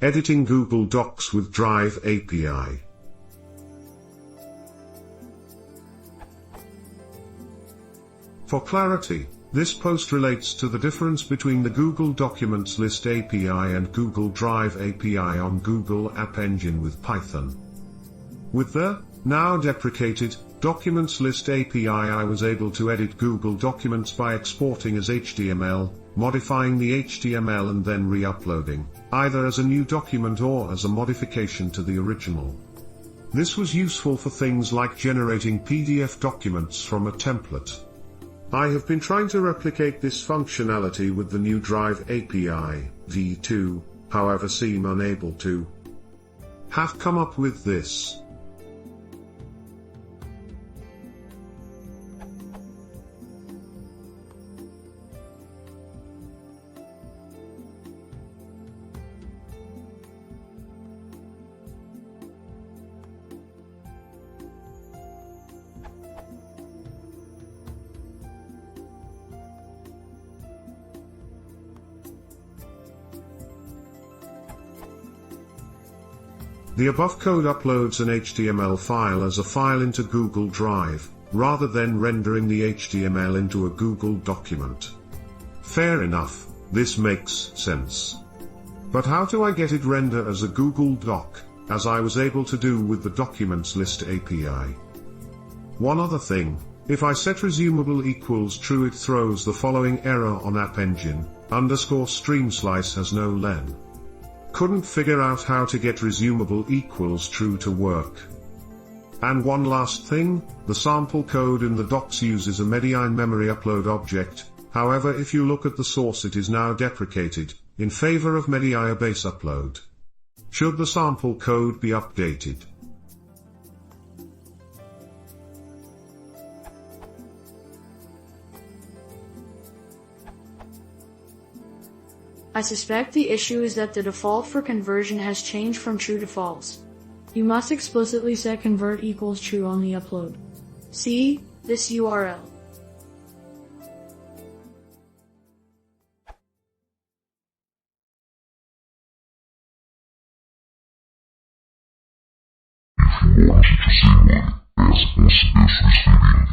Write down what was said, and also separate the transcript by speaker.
Speaker 1: Editing Google Docs with Drive API. For clarity, this post relates to the difference between the Google Documents List API and Google Drive API on Google App Engine with Python. With the, now deprecated, Documents List API, I was able to edit Google Documents by exporting as HTML, modifying the HTML and then re-uploading, either as a new document or as a modification to the original. This was useful for things like generating PDF documents from a template. I have been trying to replicate this functionality with the new Drive API, v2, however seem unable to. Have come up with this. The above code uploads an HTML file as a file into Google Drive, rather than rendering the HTML into a Google document. Fair enough, this makes sense. But how do I get it rendered as a Google Doc, as I was able to do with the Documents List API? One other thing, if I set resumable equals true, it throws the following error on App Engine, _stream_slice has no len. Couldn't figure out how to get resumable equals true to work. And one last thing, the sample code in the docs uses a Medine memory upload object, however if you look at the source it is now deprecated, in favor of Medine base upload. Should the sample code be updated?
Speaker 2: I suspect the issue is that the default for conversion has changed from true to false. You must explicitly set convert equals true on the upload. See this URL.
Speaker 3: If you want to see what as is receiving